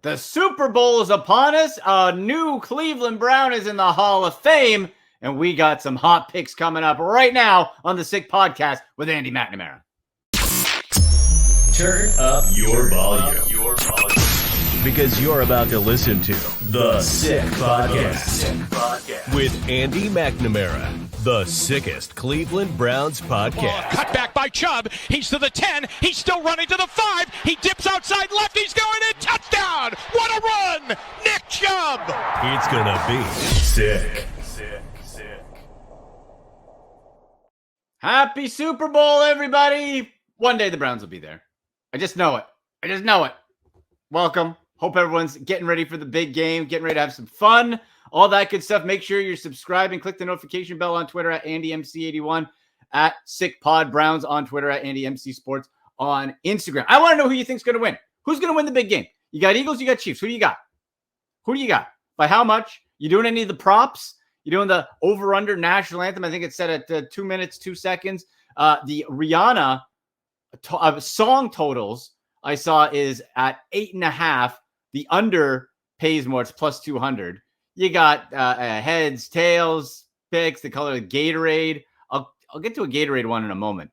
The Super Bowl is upon us. A new Cleveland Brown is in the Hall of Fame. And we got some hot picks coming up right now on the Sick Podcast with Andy McNamara. Turn up your volume. Because you're about to listen to The Sick Podcast with Andy McNamara. The sickest Cleveland Browns podcast. Cut back by Chubb. He's to the 10. He's still running to the 5. He dips outside left. He's going in. Touchdown. What a run. Nick Chubb. It's going to be sick. Happy Super Bowl, everybody. One day the Browns will be there. I just know it. Welcome. Hope everyone's getting ready for the big game, getting ready to have some fun, all that good stuff. Make sure you're subscribing. Click the notification bell on Twitter at AndyMC81, at SickPodBrowns on Twitter, at AndyMCSports on Instagram. I want to know who you think's going to win. Who's going to win the big game? You got Eagles, you got Chiefs. Who do you got? By how much? You doing any of the props? You doing the over-under national anthem? I think it's set at 2 minutes, 2 seconds. The Rihanna song totals I saw is at 8.5. The under pays more. It's plus 200. You got heads, tails, picks, the color of Gatorade. I'll get to a Gatorade one in a moment,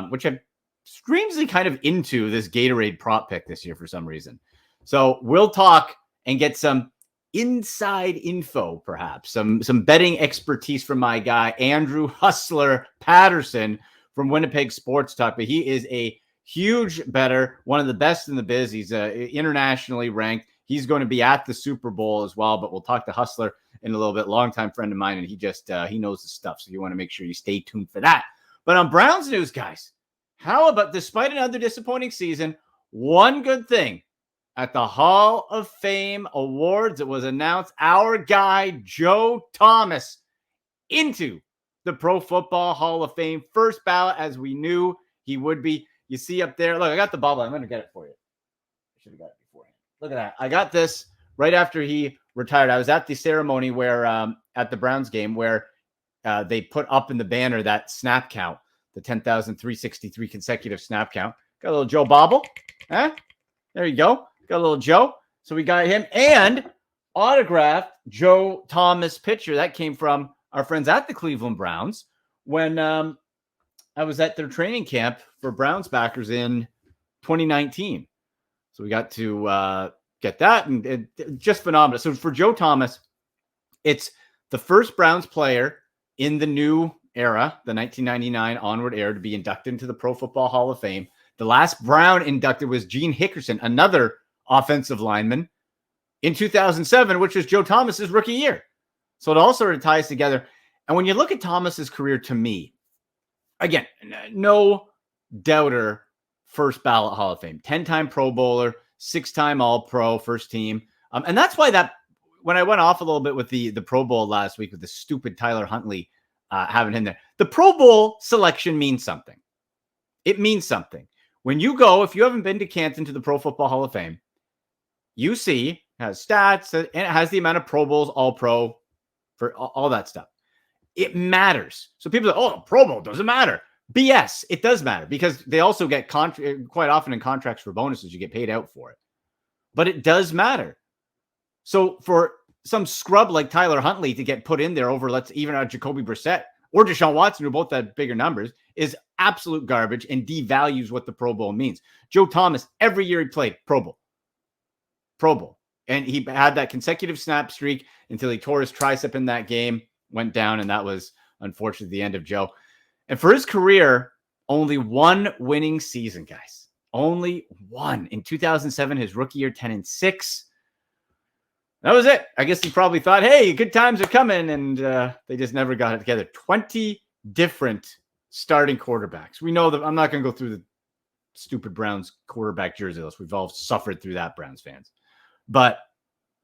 which I'm strangely kind of into this Gatorade prop pick this year for some reason. So we'll talk and get some inside info, perhaps some betting expertise from my guy, Andrew Hustler Patterson from Winnipeg Sports Talk. But he is a huge bettor, one of the best in the biz. He's internationally ranked. He's going to be at the Super Bowl as well, but we'll talk to Hustler in a little bit. Longtime friend of mine, and he knows the stuff, so you want to make sure you stay tuned for that. But on Browns news, guys, how about, despite another disappointing season, one good thing at the Hall of Fame Awards, it was announced our guy Joe Thomas into the Pro Football Hall of Fame. First ballot, as we knew he would be. You see up there, look, I got the bubble. I'm going to get it for you. I should have got it beforehand. Look at that. I got this right after he retired. I was at the ceremony where, at the Browns game, where they put up in the banner that snap count, the 10,363 consecutive snap count. Got a little Joe Bobble. Huh? There you go. Got a little Joe. So we got him and autographed Joe Thomas picture. That came from our friends at the Cleveland Browns when I was at their training camp for Browns backers in 2019. So we got to get that, and just phenomenal. So for Joe Thomas, it's the first Browns player in the new era, the 1999 onward era, to be inducted into the Pro Football Hall of Fame. The last Brown inducted was Gene Hickerson, another offensive lineman, in 2007, which was Joe Thomas's rookie year. So it all sort of ties together. And when you look at Thomas's career, to me, again, no doubter, first ballot Hall of Fame, 10-time Pro Bowler, 6-time All-Pro, first team. And that's why that when I went off a little bit with the Pro Bowl last week with the stupid Tyler Huntley having him there, the Pro Bowl selection means something. It means something. When you go, if you haven't been to Canton to the Pro Football Hall of Fame, you see it has stats and it has the amount of Pro Bowls, All-Pro, for all that stuff. It matters. So people say, oh, Pro Bowl doesn't matter. BS. It does matter because they also get quite often in contracts for bonuses, you get paid out for it. But it does matter. So for some scrub like Tyler Huntley to get put in there over, let's even out Jacoby Brissett or Deshaun Watson, who both had bigger numbers, is absolute garbage and devalues what the Pro Bowl means. Joe Thomas, every year he played Pro Bowl. And he had that consecutive snap streak until he tore his tricep in that game, went down, and that was unfortunately the end of Joe. And for his career, only one winning season, guys. Only one. In 2007, his rookie year, 10-6. That was it. I guess he probably thought, hey, good times are coming, and they just never got it together. 20 different starting quarterbacks. We know that I'm not going to go through the stupid Browns quarterback jersey list. We've all suffered through that, Browns fans. But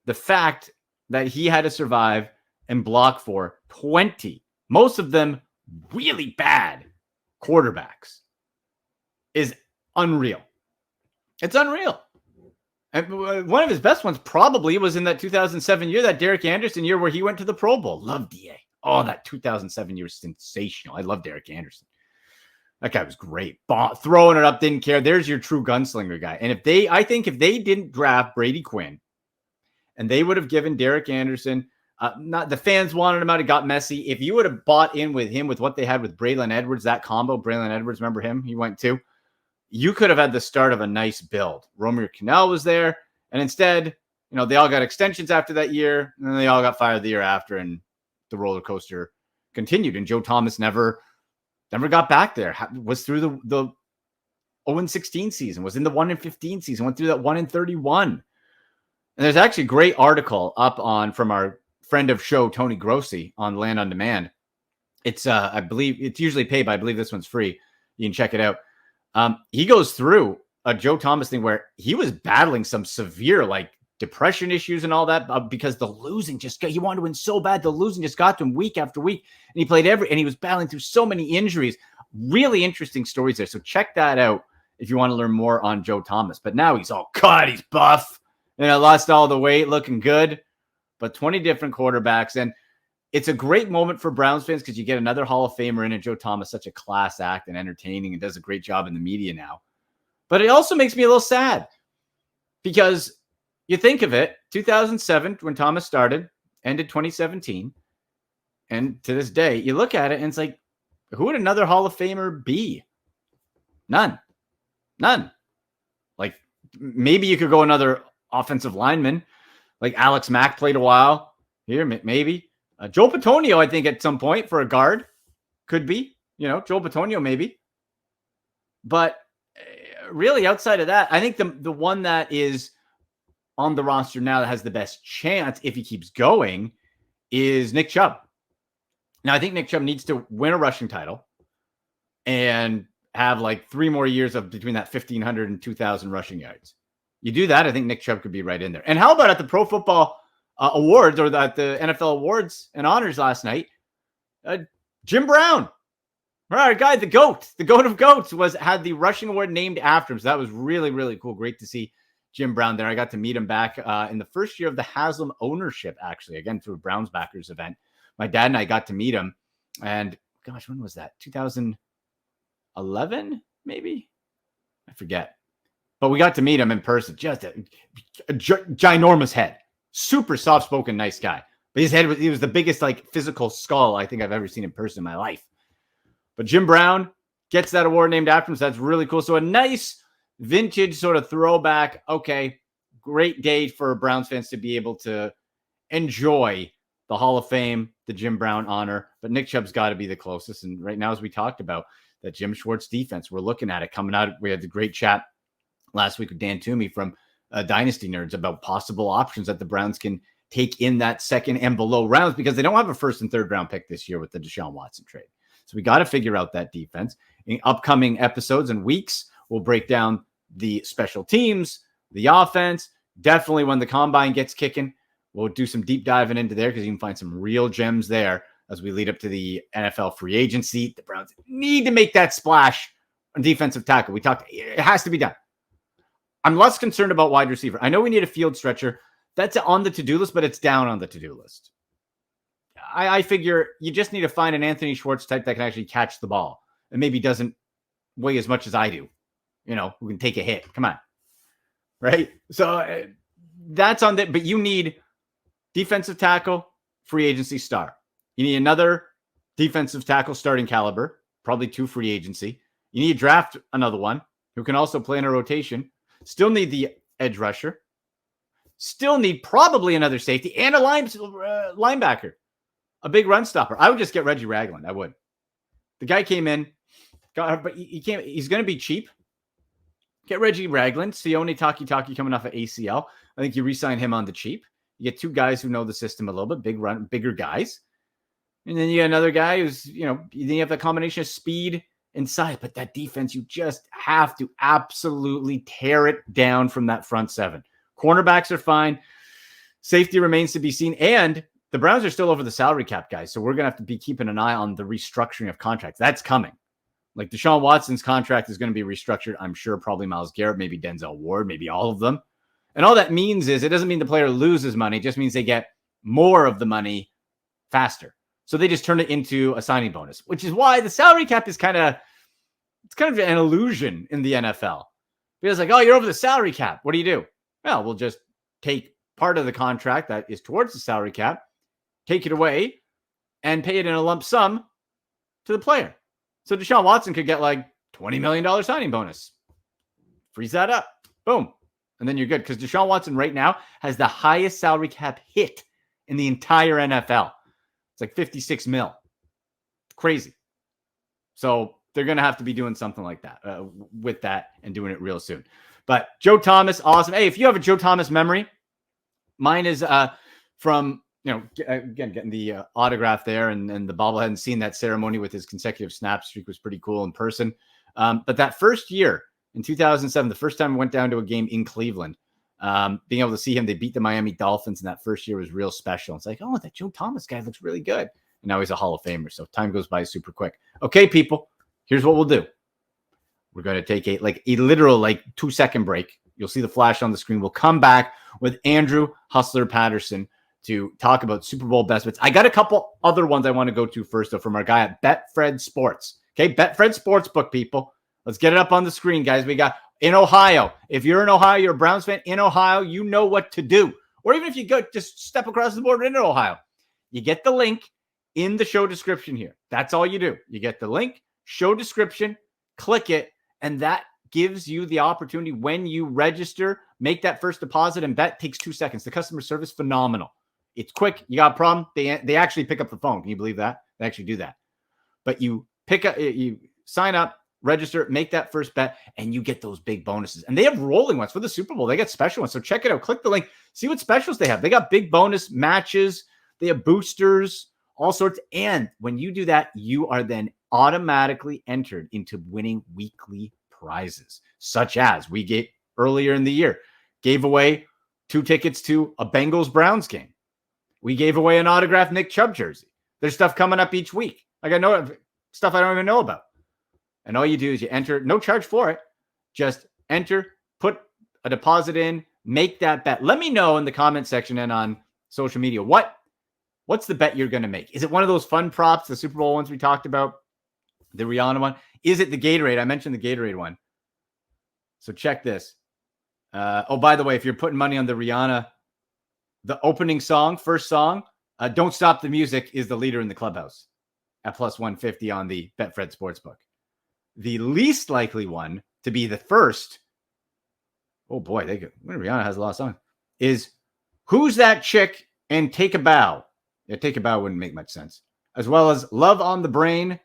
the fact that he had to survive and block for 20, most of them really bad quarterbacks, is unreal. It's unreal. And one of his best ones probably was in that 2007 year, that Derek Anderson year where he went to the Pro Bowl. Love DA. Oh, that 2007 year was sensational. I love Derek Anderson. That guy was great. Throwing it up, didn't care. There's your true gunslinger guy. And I think if they didn't draft Brady Quinn and they would have given Derek Anderson, not the fans wanted him out. It got messy. If you would have bought in with him with what they had with Braylon Edwards, that combo, Braylon Edwards, remember him? He went too. You could have had the start of a nice build. Romeo Cannell was there. And instead, they all got extensions after that year. And then they all got fired the year after. And the roller coaster continued. And Joe Thomas never got back there. Was through the 0-16 season, was in the 1-15 season, went through that 1-31. And there's actually a great article up from our friend of show, Tony Grossi, on Land on Demand. It's, I believe, it's usually paid, but I believe this one's free. You can check it out. He goes through a Joe Thomas thing where he was battling some severe, depression issues and all that because the losing he wanted to win so bad. The losing just got to him week after week. And he played and he was battling through so many injuries. Really interesting stories there. So check that out if you want to learn more on Joe Thomas. But now he's all cut. He's buff. Lost all the weight, looking good. But 20 different quarterbacks. And it's a great moment for Browns fans because you get another Hall of Famer in, and Joe Thomas, such a class act and entertaining and does a great job in the media now. But it also makes me a little sad because you think of it, 2007, when Thomas started, ended 2017. And to this day, you look at it and it's like, who would another Hall of Famer be? None. Maybe you could go another offensive lineman. Alex Mack played a while here, maybe. Joe Bitonio, I think, at some point for a guard could be. Joe Bitonio, maybe. But really, outside of that, I think the one that is on the roster now that has the best chance, if he keeps going, is Nick Chubb. Now, I think Nick Chubb needs to win a rushing title and have 3 more years of between that 1,500 and 2,000 rushing yards. You do that, I think Nick Chubb could be right in there. And how about at the Pro Football Awards or at the NFL Awards and Honors last night, Jim Brown, our guy, the GOAT of GOATs, had the rushing award named after him. So that was really, really cool. Great to see Jim Brown there. I got to meet him back in the first year of the Haslam ownership, actually, again, through a Browns backers event. My dad and I got to meet him. And gosh, when was that? 2011, maybe? I forget. But we got to meet him in person. Just a ginormous head. Super soft-spoken, nice guy. But his head he was the biggest physical skull I think I've ever seen in person in my life. But Jim Brown gets that award named after him. So that's really cool. So a nice vintage sort of throwback. Okay, great day for Browns fans to be able to enjoy the Hall of Fame, the Jim Brown honor. But Nick Chubb's got to be the closest. And right now, as we talked about, that Jim Schwartz defense, we're looking at it coming out. We had the great chat last week with Dan Toomey from Dynasty Nerds about possible options that the Browns can take in that second and below rounds because they don't have a first and third round pick this year with the Deshaun Watson trade. So we got to figure out that defense. In upcoming episodes and weeks, we'll break down the special teams, the offense. Definitely when the combine gets kicking, we'll do some deep diving into there because you can find some real gems there as we lead up to the NFL free agency. The Browns need to make that splash on defensive tackle. We talked, it has to be done. I'm less concerned about wide receiver. I know we need a field stretcher. That's on the to-do list, but it's down on the to-do list. I figure you just need to find an Anthony Schwartz type that can actually catch the ball and maybe doesn't weigh as much as I do. Who can take a hit. Come on. Right? So that's on that. But you need defensive tackle, free agency star. You need another defensive tackle starting caliber, probably 2 free agency. You need to draft another one who can also play in a rotation. Still need the edge rusher. Still need probably another safety and a linebacker. A big run stopper. I would just get Reggie Ragland. I would. The guy came in, but he can't. He's going to be cheap. Get Reggie Ragland. Sione Takitaki coming off of ACL. I think you re-sign him on the cheap. You get 2 guys who know the system a little bit, bigger guys. And then you get another guy who's, then you have that combination of speed and size. But that defense, you just have to absolutely tear it down from that front 7. Cornerbacks are fine. Safety remains to be seen. And the Browns are still over the salary cap, guys. So we're going to have to be keeping an eye on the restructuring of contracts. That's coming. Deshaun Watson's contract is going to be restructured. I'm sure probably Myles Garrett, maybe Denzel Ward, maybe all of them. And all that means is it doesn't mean the player loses money. It just means they get more of the money faster. So they just turn it into a signing bonus, which is why the salary cap is kind of kind of an illusion in the NFL. Because like, oh, you're over the salary cap. What do? Well, we'll just take part of the contract that is towards the salary cap, take it away, and pay it in a lump sum to the player. So Deshaun Watson could get like $20 million signing bonus. Freeze that up. Boom. And then you're good. Because Deshaun Watson right now has the highest salary cap hit in the entire NFL. It's like 56 mil. Crazy. So they're going to have to be doing something like that with that and doing it real soon. But Joe Thomas, awesome. Hey, if you have a Joe Thomas memory, mine is from, again, getting the autograph there and the bobblehead and seeing that ceremony with his consecutive snap streak was pretty cool in person. But that first year in 2007, the first time I went down to a game in Cleveland, being able to see him, they beat the Miami Dolphins, and that first year was real special. It's like, oh, that Joe Thomas guy looks really good. And now he's a Hall of Famer. So time goes by super quick. Okay, people, here's what we'll do. We're going to take a literal 2-second break. You'll see the flash on the screen. We'll come back with Andrew Hustler Patterson to talk about Super Bowl best bets. I got a couple other ones I want to go to first, though, from our guy at Betfred Sports. Okay, Betfred Sportsbook, people. Let's get it up on the screen, guys. We got in Ohio. If you're in Ohio, you're a Browns fan in Ohio, you know what to do. Or even if you go, just step across the border into Ohio. You get the link in the show description here. That's all you do. You get the link, show description, click it, and that gives you the opportunity when you register, make that first deposit and bet. Takes 2 seconds. The customer service, phenomenal. It's quick. You got a problem, they actually pick up the phone. Can you believe that? They actually do that. But you sign up, register, make that first bet, and you get those big bonuses. And they have rolling ones for the Super Bowl. They got special ones. So check it out. Click the link. See what specials they have. They got big bonus matches. They have boosters, all sorts. And when you do that, you are then automatically entered into winning weekly prizes, such as we get earlier in the year, gave away 2 tickets to a Bengals-Browns game. We gave away an autographed Nick Chubb jersey. There's stuff coming up each week. Like I know stuff I don't even know about. And all you do is you enter, no charge for it. Just enter, put a deposit in, make that bet. Let me know in the comment section and on social media, what's the bet you're going to make? Is it one of those fun props, the Super Bowl ones we talked about, the Rihanna one? Is it the Gatorade? I mentioned the Gatorade one. So check this. By the way, if you're putting money on the Rihanna, the opening song, first song, Don't Stop the Music is the leader in the clubhouse at plus 150 on the Betfred Sportsbook. The least likely one to be the first, oh boy, Rihanna has a lot of songs, is Who's That Chick and Take a Bow. Yeah, Take a Bow wouldn't make much sense. As well as Love on the Brain.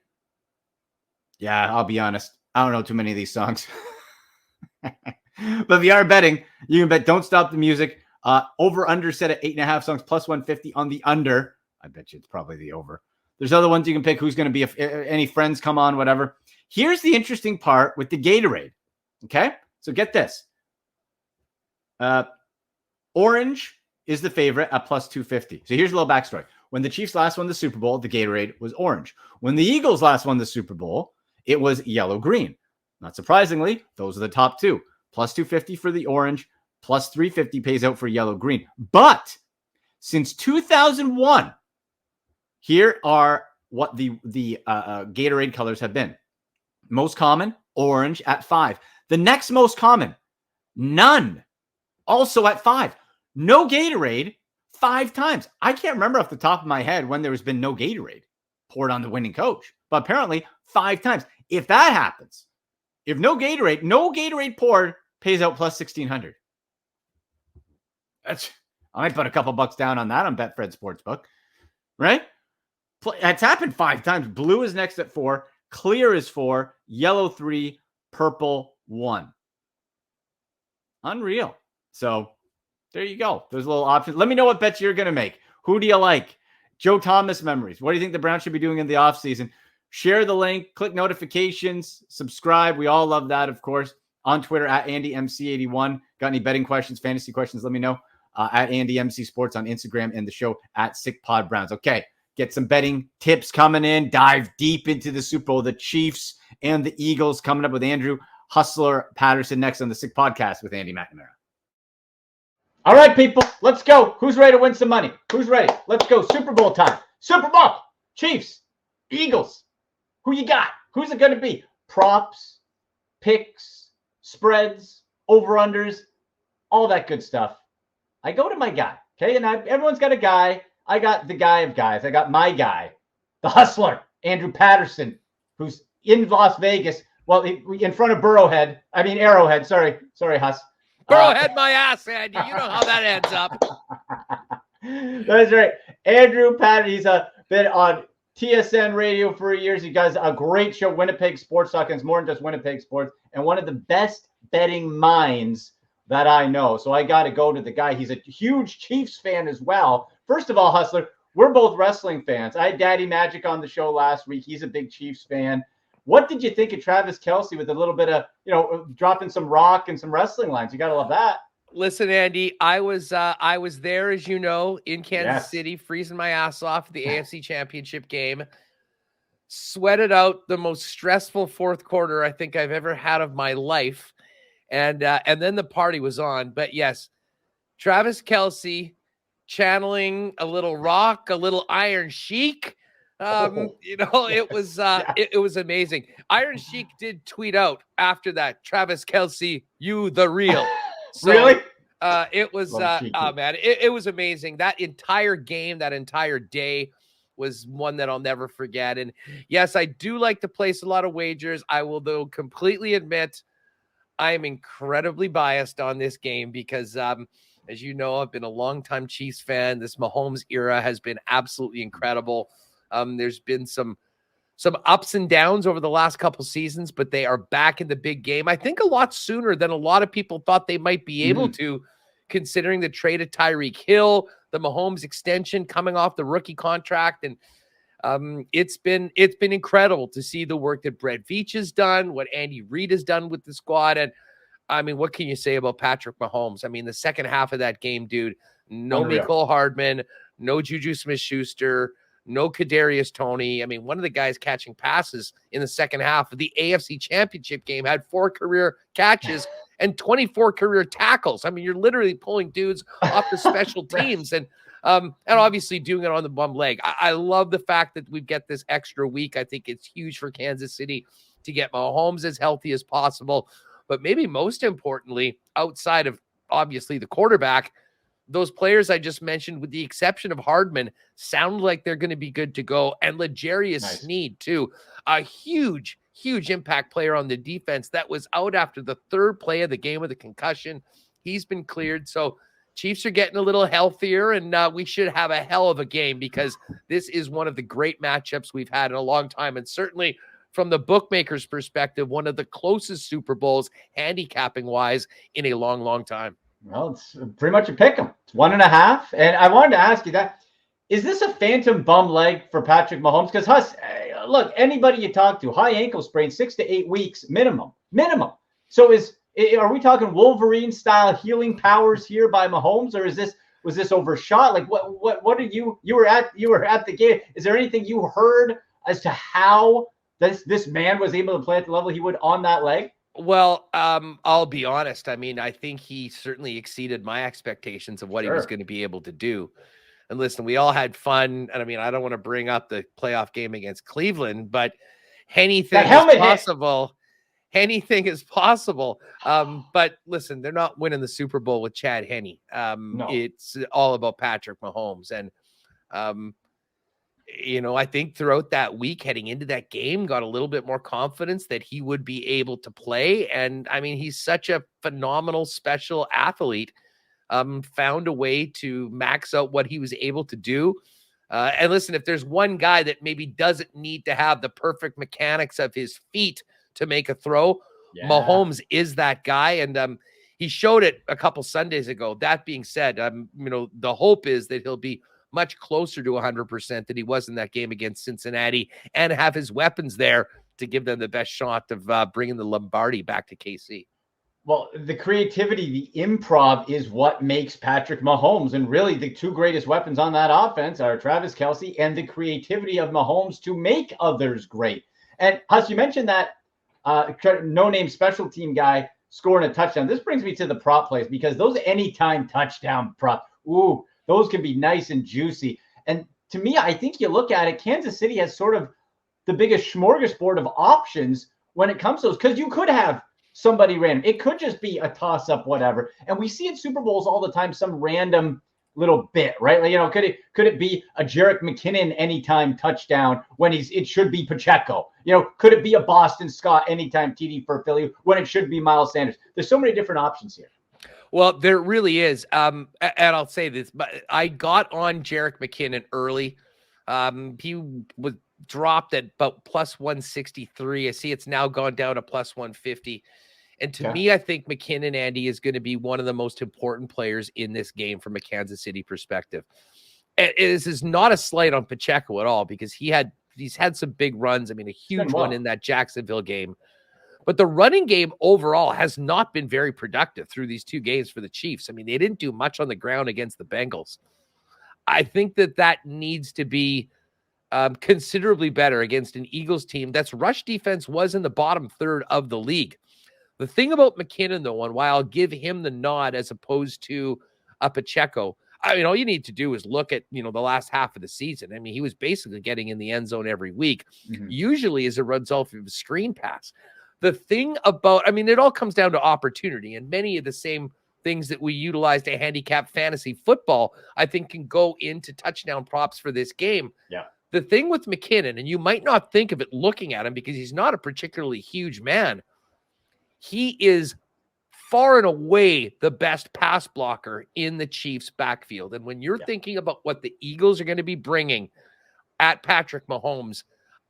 Yeah, I'll be honest. I don't know too many of these songs. But if you are betting, you can bet Don't Stop the Music. Over under set at 8.5 songs, plus 150 on the under. I bet you it's probably the over. There's other ones you can pick. Who's going to be, if any friends come on, whatever. Here's the interesting part with the Gatorade. Okay, so get this. Orange is the favorite at plus 250. So here's a little backstory. When the Chiefs last won the Super Bowl, the Gatorade was orange. When the Eagles last won the Super Bowl, it was yellow-green. Not surprisingly, those are the top two. Plus 250 for the orange, plus 350 pays out for yellow-green. But since 2001, here are what the Gatorade colors have been. Most common, orange at 5. The next most common, none, also at 5. No Gatorade 5 times. I can't remember off the top of my head when there's been no Gatorade poured on the winning coach, but apparently 5 times. If that happens, if no Gatorade poured pays out plus 1,600. I might put a couple bucks down on that on Betfred Sportsbook, right? It's happened 5 times. Blue is next at 4. Clear is 4. Yellow 3. Purple 1. Unreal. So there you go. There's a little option. Let me know what bets you're going to make. Who do you like? Joe Thomas memories. What do you think the Browns should be doing in the offseason? Share the link. Click notifications. Subscribe. We all love that, of course. On Twitter at AndyMC81. Got any betting questions, fantasy questions? Let me know. At AndyMC Sports on Instagram and the show at SickPod Browns. Okay. Get some betting tips coming in. Dive deep into the Super Bowl. The Chiefs and the Eagles coming up with Andrew Hustler Patterson next on the Sick Podcast with Andy McNamara. All right, people, let's go. Who's ready to win some money? Who's ready? Let's go. Super Bowl time. Super Bowl. Chiefs, Eagles. Who you got? Who's it going to be? Props, picks, spreads, over-unders, all that good stuff, I go to my guy, okay? And everyone's got a guy. I got the guy of guys. I got my guy, the hustler, Andrew Patterson, who's in Las Vegas. Well, in front of Arrowhead. Sorry, Huss. Burrowhead my ass, Andy. You know how that ends up. That's right. Andrew Patterson, he's been on TSN radio for years. He does a great show, Winnipeg Sports Talk, and it's more than just Winnipeg Sports, and one of the best betting minds that I know. So I got to go to the guy. He's a huge Chiefs fan as well. First of all, Hustler, we're both wrestling fans. I had Daddy Magic on the show last week. He's a big Chiefs fan. What did you think of Travis Kelce with a little bit of, dropping some rock and some wrestling lines? You got to love that. Listen, Andy, I was there, as you know, in Kansas City, freezing my ass off at the AFC Championship game. Sweated out the most stressful fourth quarter I think I've ever had of my life. And then the party was on. But yes, Travis Kelce channeling a little rock, a little Iron Sheik. It was it was amazing. Iron Sheik did tweet out after that, Travis Kelce, you the real. So, really? It was it was amazing. That entire game, that entire day was one that I'll never forget. And yes, I do like to place a lot of wagers. I will, though, completely admit I am incredibly biased on this game because as you know, I've been a longtime Chiefs fan. This Mahomes era has been absolutely incredible. There's been some ups and downs over the last couple seasons, but they are back in the big game. I think a lot sooner than a lot of people thought they might be able to, considering the trade of Tyreek Hill, the Mahomes extension coming off the rookie contract. And it's been incredible to see the work that Brett Veach has done, what Andy Reid has done with the squad. And I mean, what can you say about Patrick Mahomes? I mean, the second half of that game, dude, no Mecole Hardman, no Juju Smith-Schuster, no Kadarius Toney. I mean, one of the guys catching passes in the second half of the AFC Championship game had 4 career catches and 24 career tackles. I mean, you're literally pulling dudes off the special teams and obviously doing it on the bum leg. I love the fact that we get this extra week. I think it's huge for Kansas City to get Mahomes as healthy as possible. But maybe most importantly, outside of obviously the quarterback, those players I just mentioned, with the exception of Hardman, sound like they're going to be good to go. And L'Jarius Sneed, too, a huge impact player on the defense that was out after the third play of the game with a concussion. He's been cleared. So Chiefs are getting a little healthier, and we should have a hell of a game because this is one of the great matchups we've had in a long time. And certainly from the bookmakers' perspective, one of the closest Super Bowls handicapping-wise in a long, long time. Well, it's pretty much a pick 'em. It's 1.5. And I wanted to ask you that. Is this a phantom bum leg for Patrick Mahomes? Because, Huss, look, anybody you talk to, high ankle sprain, 6 to 8 weeks minimum. So are we talking Wolverine-style healing powers here by Mahomes, or was this overshot? Like, what did you were at the game? Is there anything you heard as to how this man was able to play at the level he would on that leg? Well, I'll be honest. I mean, I think he certainly exceeded my expectations of what he was going to be able to do. And listen, we all had fun. And I mean, I don't want to bring up the playoff game against Cleveland, but anything is possible. Anything is possible. But listen, they're not winning the Super Bowl with Chad Henne. No. It's all about Patrick Mahomes. And, I think throughout that week heading into that game, got a little bit more confidence that he would be able to play. And I mean, he's such a phenomenal special athlete, found a way to max out what he was able to do. And listen, if there's one guy that maybe doesn't need to have the perfect mechanics of his feet to make a throw, Mahomes is that guy. And he showed it a couple Sundays ago. That being said, the hope is that he'll be much closer to 100% than he was in that game against Cincinnati and have his weapons there to give them the best shot of bringing the Lombardi back to KC. Well, the creativity, the improv is what makes Patrick Mahomes. And really the two greatest weapons on that offense are Travis Kelce and the creativity of Mahomes to make others great. And Huss, you mentioned that no-name special team guy scoring a touchdown. This brings me to the prop plays because those anytime touchdown prop, those can be nice and juicy. And to me, I think you look at it, Kansas City has sort of the biggest smorgasbord of options when it comes to those, because you could have somebody random. It could just be a toss-up, whatever. And we see in Super Bowls all the time some random little bit, right? Like, could it be a Jerick McKinnon anytime touchdown when it should be Pacheco? Could it be a Boston Scott anytime TD for Philly when it should be Miles Sanders? There's so many different options here. Well, there really is. And I'll say this, but I got on Jerick McKinnon early. He was dropped at about plus 163. I see it's now gone down to plus 150. And to me, I think McKinnon, Andy, is going to be one of the most important players in this game from a Kansas City perspective. And this is not a slight on Pacheco at all, because he's had some big runs. I mean, a huge one in that Jacksonville game. But the running game overall has not been very productive through these two games for the Chiefs. I mean, they didn't do much on the ground against the Bengals. I think that needs to be considerably better against an Eagles team that's rush defense was in the bottom third of the league. The thing about McKinnon, though, and why I'll give him the nod as opposed to a Pacheco, I mean, all you need to do is look at, the last half of the season. I mean, he was basically getting in the end zone every week, usually as a result of a screen pass. The thing about, I mean, it all comes down to opportunity, and many of the same things that we utilize to handicap fantasy football, I think, can go into touchdown props for this game. Yeah. The thing with McKinnon, and you might not think of it looking at him because he's not a particularly huge man, he is far and away the best pass blocker in the Chiefs' backfield. And when you're thinking about what the Eagles are going to be bringing at Patrick Mahomes,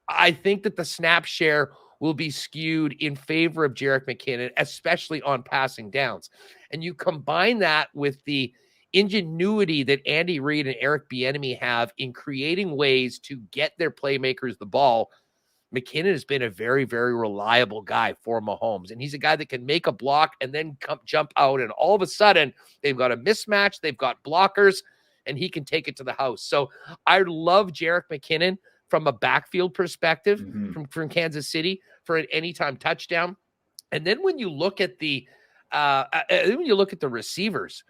I think that the snap share will be skewed in favor of Jerick McKinnon, especially on passing downs. And you combine that with the ingenuity that Andy Reid and Eric Bieniemy have in creating ways to get their playmakers the ball. McKinnon has been a very, very reliable guy for Mahomes. And he's a guy that can make a block and then jump out. And all of a sudden, they've got a mismatch. They've got blockers, and he can take it to the house. So I love Jerick McKinnon from a backfield perspective from Kansas City for an anytime touchdown. And then when you look at the receivers,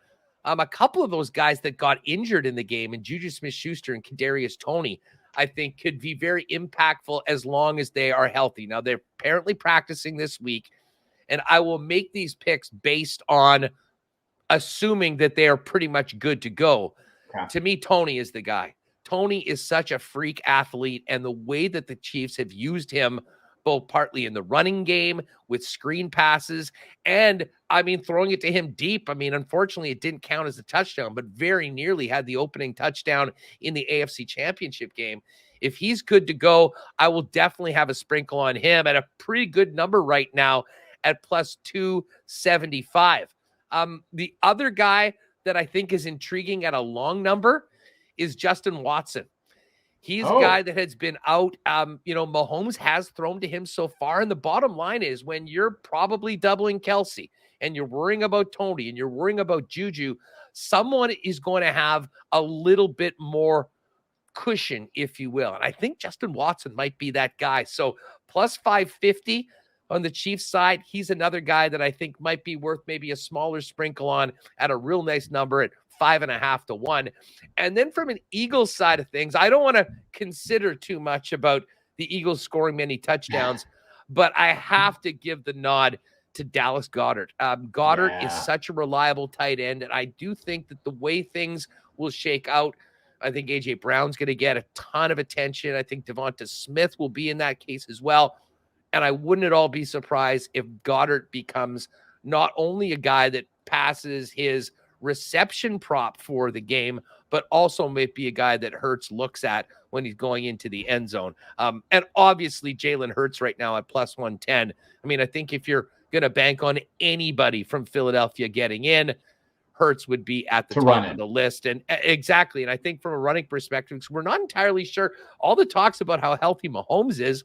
a couple of those guys that got injured in the game, and Juju Smith-Schuster and Kadarius Toney, I think could be very impactful as long as they are healthy. Now, they're apparently practicing this week, and I will make these picks based on assuming that they are pretty much good to go. Yeah. To me, Toney is the guy. Toney is such a freak athlete, and the way that the Chiefs have used him, both partly in the running game with screen passes and, throwing it to him deep. Unfortunately, it didn't count as a touchdown, but very nearly had the opening touchdown in the AFC Championship game. If he's good to go, I will definitely have a sprinkle on him at a pretty good number right now at plus 275. The other guy that I think is intriguing at a long number is Justin Watson. He's a guy that has been out. Mahomes has thrown to him so far. And the bottom line is when you're probably doubling Kelsey and you're worrying about Toney and you're worrying about Juju, someone is going to have a little bit more cushion, if you will. And I think Justin Watson might be that guy. So plus 550 on the Chiefs side. He's another guy that I think might be worth maybe a smaller sprinkle on at a real nice number at 5.5 to 1. And then from an Eagles side of things, I don't want to consider too much about the Eagles scoring many touchdowns, but I have to give the nod to Dallas Goedert. Goedert is such a reliable tight end, and I do think that the way things will shake out, I think A.J. Brown's going to get a ton of attention. I think Devonta Smith will be in that case as well. And I wouldn't at all be surprised if Goedert becomes not only a guy that passes his reception prop for the game, but also might be a guy that Hurts looks at when he's going into the end zone. And obviously Jalen Hurts right now at plus 110. I think if you're going to bank on anybody from Philadelphia getting in, Hurts would be at the top of the list. And exactly. And I think from a running perspective, we're not entirely sure. All the talks about how healthy Mahomes is,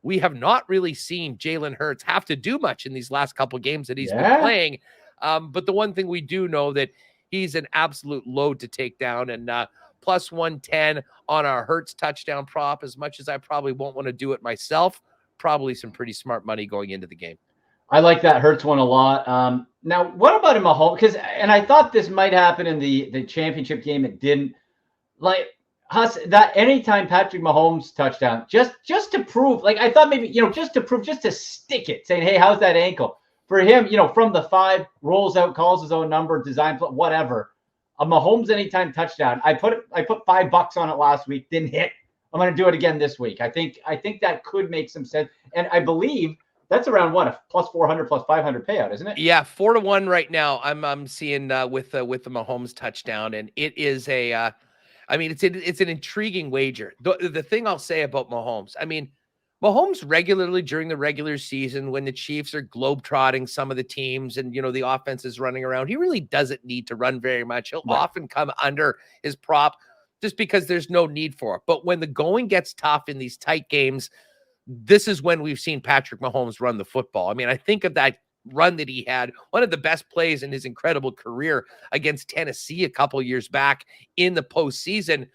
we have not really seen Jalen Hurts have to do much in these last couple games that he's been playing. But the one thing we do know that he's an absolute load to take down, and plus 110 on our Hurts touchdown prop, as much as I probably won't want to do it myself, probably some pretty smart money going into the game. I like that Hurts one a lot. Now, what about in Mahomes? And I thought this might happen in the championship game. It didn't. Like, that anytime Patrick Mahomes touchdown, just to prove, like I thought maybe, just to prove, just to stick it, saying, hey, how's that ankle? for him, from the 5, rolls out, calls his own number, design, whatever. A Mahomes anytime touchdown. I put $5 on it last week, didn't hit. I'm going to do it again this week. I think that could make some sense. And I believe that's around a plus 400, plus 500 payout, isn't it? Yeah, 4-1 right now. I'm seeing with the Mahomes touchdown, and it is it's an intriguing wager. The thing I'll say about Mahomes, Mahomes regularly during the regular season, when the Chiefs are globetrotting some of the teams and, the offense is running around, he really doesn't need to run very much. He'll often come under his prop just because there's no need for it. But when the going gets tough in these tight games, this is when we've seen Patrick Mahomes run the football. I think of that run that he had, one of the best plays in his incredible career against Tennessee a couple years back in the postseason.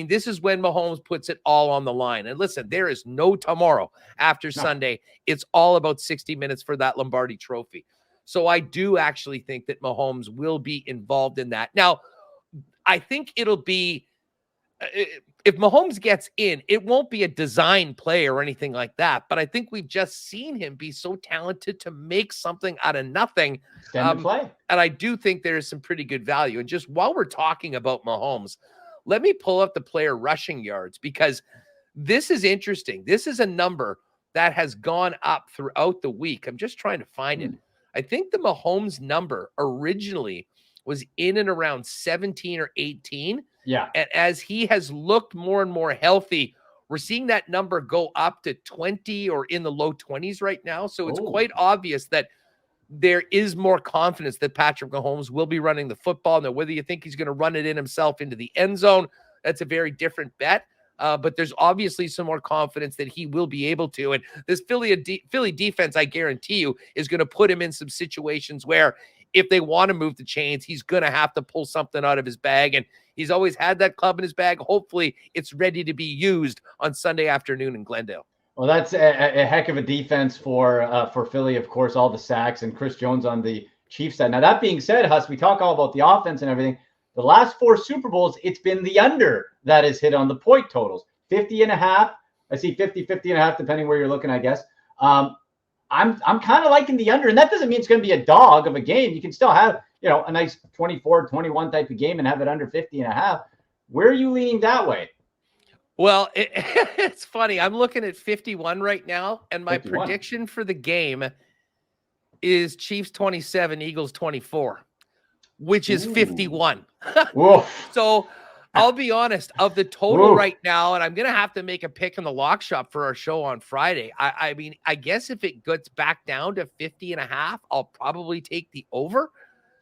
This is when Mahomes puts it all on the line. And listen, there is no tomorrow after Sunday. It's all about 60 minutes for that Lombardi trophy. So I do actually think that Mahomes will be involved in that. Now, I think it'll be, if Mahomes gets in, it won't be a design play or anything like that. But I think we've just seen him be so talented to make something out of nothing. Play. And I do think there is some pretty good value. And just while we're talking about Mahomes, let me pull up the player rushing yards, because this is interesting. This is a number that has gone up throughout the week. I'm just trying to find it. I think the Mahomes number originally was in and around 17 or 18. Yeah. And as he has looked more and more healthy, we're seeing that number go up to 20 or in the low 20s right now. So it's quite obvious that there is more confidence that Patrick Mahomes will be running the football. Now, whether you think he's going to run it in himself into the end zone, that's a very different bet. But there's obviously some more confidence that he will be able to. And this Philly defense, I guarantee you, is going to put him in some situations where if they want to move the chains, he's going to have to pull something out of his bag. And he's always had that club in his bag. Hopefully it's ready to be used on Sunday afternoon in Glendale. Well, that's a heck of a defense for Philly, of course, all the sacks, and Chris Jones on the Chiefs side. Now, that being said, Huss, we talk all about the offense and everything. The last 4 Super Bowls, it's been the under that is hit on the point totals. 50.5. I see 50.5, depending where you're looking, I guess. I'm kind of liking the under, and that doesn't mean it's going to be a dog of a game. You can still have, a nice 24-21 type of game and have it under 50.5. Where are you leaning that way? Well, it's funny. I'm looking at 51 right now, and my 51. prediction for the game is Chiefs 27, Eagles 24, which is 51. So I'll be honest, of the total right now, and I'm going to have to make a pick in the lock shop for our show on Friday. I guess if it gets back down to 50.5, I'll probably take the over.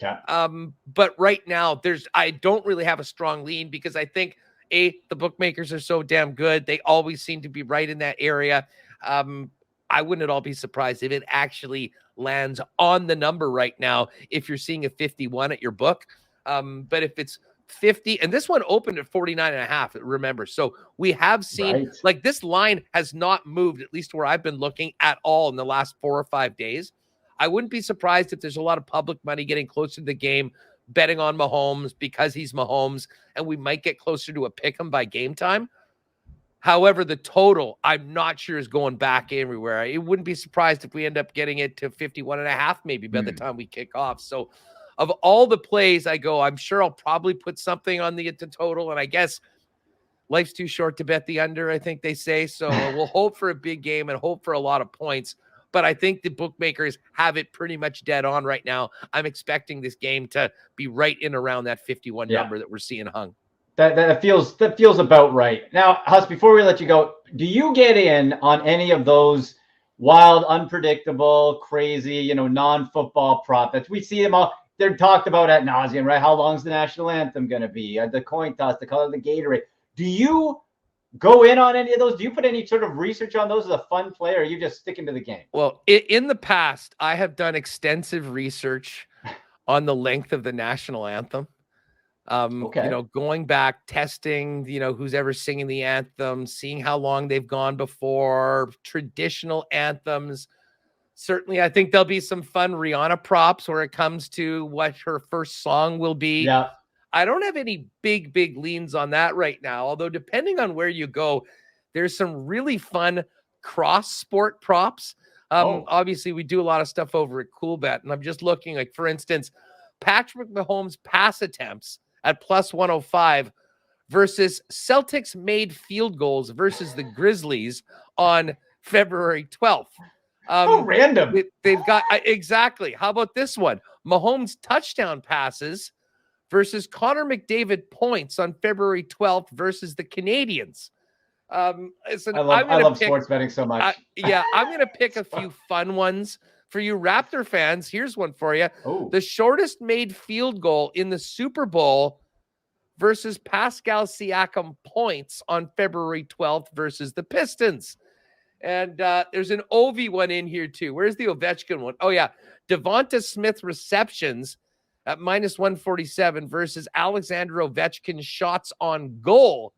Yeah. But right now, I don't really have a strong lean, because I think the bookmakers are so damn good. They always seem to be right in that area. I wouldn't at all be surprised if it actually lands on the number right now, if you're seeing a 51 at your book. But if it's 50, and this one opened at 49.5, remember. So we have seen like this line has not moved, at least where I've been looking, at all in the last 4 or 5 days. I wouldn't be surprised if there's a lot of public money getting closer to the game, betting on Mahomes because he's Mahomes, and we might get closer to a pick 'em by game time. However, the total, I'm not sure, is going back everywhere. It wouldn't be surprised if we end up getting it to 51.5 maybe by the time we kick off. So of all the plays I'm sure I'll probably put something on the total, and I guess life's too short to bet the under, I think they say. So we'll hope for a big game and hope for a lot of points. But I think the bookmakers have it pretty much dead on right now. I'm expecting this game to be right in around that 51 number that we're seeing hung. That feels about right. Now, Huss, before we let you go, do you get in on any of those wild, unpredictable, crazy, non-football prop bets? We see them all. They're talked about ad nauseum, right? How long is the national anthem going to be? The coin toss, the color of the Gatorade. Do you go in on any of those? Do you put any sort of research on those as a fun play, or are you just sticking to the game? Well, in the past, I have done extensive research on the length of the national anthem. Going back, testing, who's ever singing the anthem, seeing how long they've gone before, traditional anthems. Certainly, I think there'll be some fun Rihanna props where it comes to what her first song will be. Yeah. I don't have any big leans on that right now, although depending on where you go, there's some really fun cross sport props. Obviously, we do a lot of stuff over at CoolBet, and I'm just looking, like, for instance, Patrick Mahomes pass attempts at plus 105 versus Celtics made field goals versus the Grizzlies on February 12th. How random. They've got exactly. How about this one? Mahomes touchdown passes versus Connor McDavid points on February 12th versus the Canadians. I love sports betting so much. I'm going to pick a few fun ones for you Raptor fans. Here's one for you. Ooh. The shortest made field goal in the Super Bowl versus Pascal Siakam points on February 12th versus the Pistons. And there's an Ovi one in here too. Where's the Ovechkin one? Oh yeah. Devonta Smith receptions at minus 147 versus Alexander Ovechkin shots on goal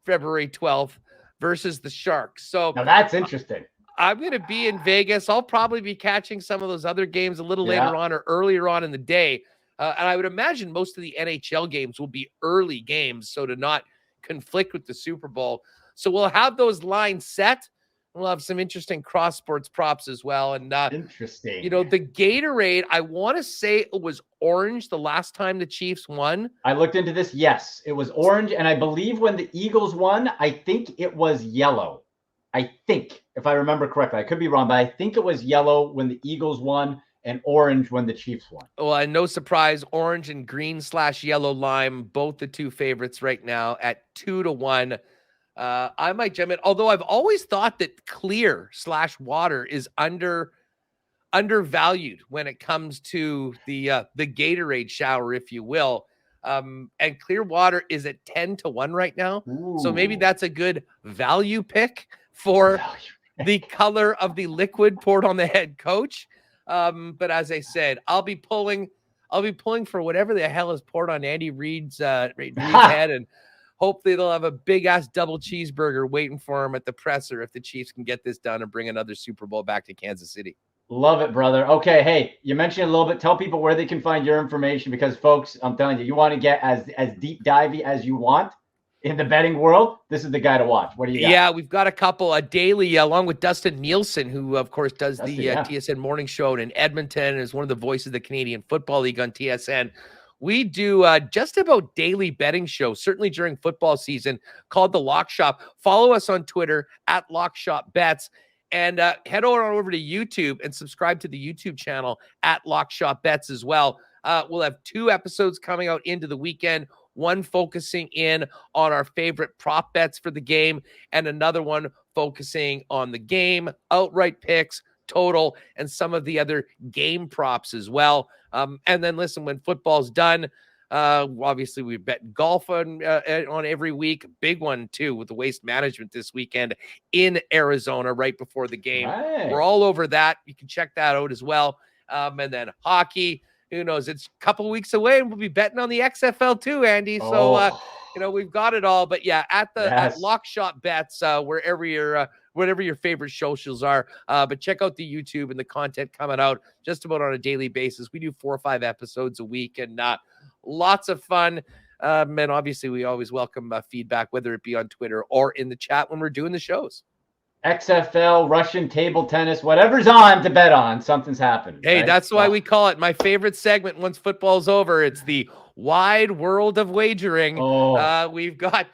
February 12th versus the Sharks. So now that's interesting. I'm going to be in Vegas. I'll probably be catching some of those other games a little later on or earlier on in the day. And I would imagine most of the NHL games will be early games, so to not conflict with the Super Bowl. So we'll have those lines set. We'll have some interesting cross sports props as well. And interesting. You know, the Gatorade, I want to say it was orange the last time the Chiefs won. I looked into this. Yes, it was orange. And I believe when the Eagles won, I think it was yellow. I think, if I remember correctly, I could be wrong, but I think it was yellow when the Eagles won and orange when the Chiefs won. Well, and no surprise, orange and green/yellow lime, both the two favorites right now at 2-1. I might jump in, although I've always thought that clear/water is undervalued when it comes to the Gatorade shower, if you will. And clear water is at 10-1 right now. Ooh. So maybe that's a good value pick for the color of the liquid poured on the head coach. But as I said, I'll be pulling for whatever the hell is poured on Andy Reid's head, and hopefully they'll have a big ass double cheeseburger waiting for him at the presser if the Chiefs can get this done and bring another Super Bowl back to Kansas City. Love it, brother. Okay, hey, you mentioned it a little bit. Tell people where they can find your information, because folks, I'm telling you, you want to get as deep divey as you want in the betting world, this is the guy to watch. What do you got? Yeah, we've got a couple, a daily, along with Dustin Nielsen, who, of course, does the TSN morning show in Edmonton and is one of the voices of the Canadian Football League on TSN. We do just about daily betting show, certainly during football season, called The Lock Shop. Follow us on Twitter at Lock Shop Bets, and head over to YouTube and subscribe to the YouTube channel at Lock Shop Bets as well. We'll have 2 episodes coming out into the weekend, one focusing in on our favorite prop bets for the game, and another one focusing on the game, outright picks, total, and some of the other game props as well. And then listen, when football's done, obviously we bet golf on every week. Big one too with the Waste Management this weekend in Arizona right before the game. Right. We're all over that. You can check that out as well. And then hockey, who knows? It's a couple weeks away, and we'll be betting on the XFL too, Andy. So we've got it all. But yeah, at Lock Shop Bets, wherever your favorite socials are. But check out the YouTube and the content coming out just about on a daily basis. We do 4 or 5 episodes a week, and lots of fun. And obviously, we always welcome feedback, whether it be on Twitter or in the chat when we're doing the shows. XFL, Russian table tennis, whatever's on to bet on, something's happened. Hey, right? That's why we call it my favorite segment once football's over. It's the wide world of wagering. We've got,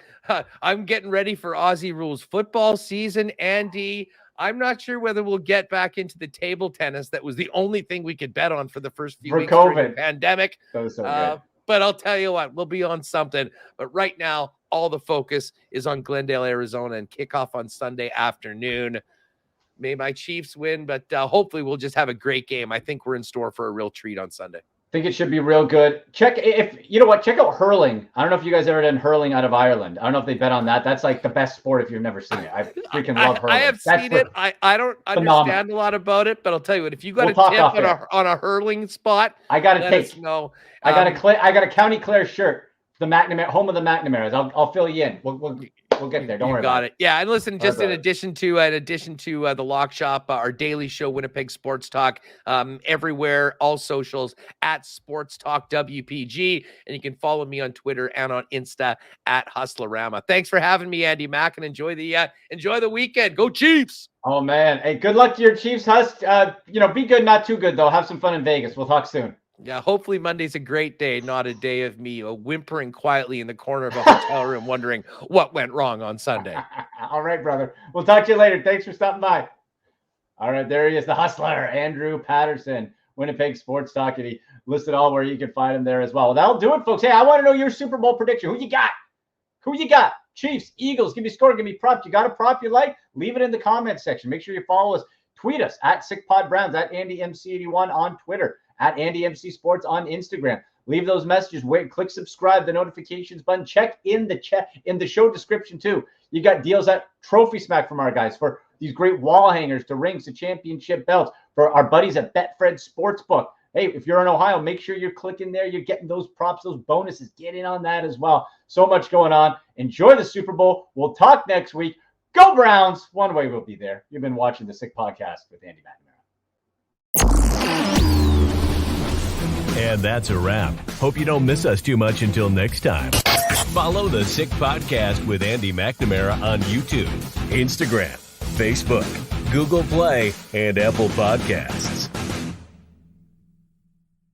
I'm getting ready for Aussie Rules football season, Andy. I'm not sure whether we'll get back into the table tennis. That was the only thing we could bet on for the first few weeks COVID. during the pandemic. That was so good. But I'll tell you what, we'll be on something. But right now, all the focus is on Glendale, Arizona, and kickoff on Sunday afternoon. May my Chiefs win, but hopefully we'll just have a great game. I think we're in store for a real treat on Sunday. I think it should be real good. Check out hurling. I don't know if you guys ever done hurling out of Ireland. I don't know if they bet on that. That's like the best sport if you've never seen it. I freaking love hurling. I have seen it. I don't understand a lot about it, but I'll tell you what, if you got a tip on a hurling spot, I got a take. No, I got a County Clare shirt. The McNamara, home of the McNamaras. I'll fill you in. We'll We'll get there. Don't worry got about it. Yeah, and listen, just right, in addition to the Lock Shop, our daily show, Winnipeg Sports Talk, everywhere, all socials at Sports Talk WPG, and you can follow me on Twitter and on Insta at Hustlerama. Thanks for having me, Andy Mack, and enjoy the weekend. Go Chiefs! Oh man, hey, good luck to your Chiefs, Husk. Be good, not too good though. Have some fun in Vegas. We'll talk soon. Yeah, hopefully Monday's a great day, not a day of me whimpering quietly in the corner of a hotel room wondering what went wrong on Sunday. All right, brother. We'll talk to you later. Thanks for stopping by. All right, there he is, the hustler, Andrew Patterson, Winnipeg Sports Talk. And he listed all where you can find him there as well. That'll do it, folks. Hey, I want to know your Super Bowl prediction. Who you got? Chiefs, Eagles, give me score, give me prop. You got a prop you like? Leave it in the comments section. Make sure you follow us. Tweet us at SickPodBrowns, at AndyMC81 on Twitter, at AndyMC Sports on Instagram. Leave those messages. Click subscribe, the notifications button. Check in the show description too. You got deals at Trophy Smack from our guys for these great wall hangers, to rings, to championship belts, for our buddies at Betfred Sportsbook. Hey, if you're in Ohio, make sure you're clicking there. You're getting those props, those bonuses. Get in on that as well. So much going on. Enjoy the Super Bowl. We'll talk next week. Go Browns. One way we'll be there. You've been watching the Sick Podcast with Andy McNamara. And that's a wrap. Hope you don't miss us too much until next time. Follow the Sick Podcast with Andy McNamara on YouTube, Instagram, Facebook, Google Play, and Apple Podcasts.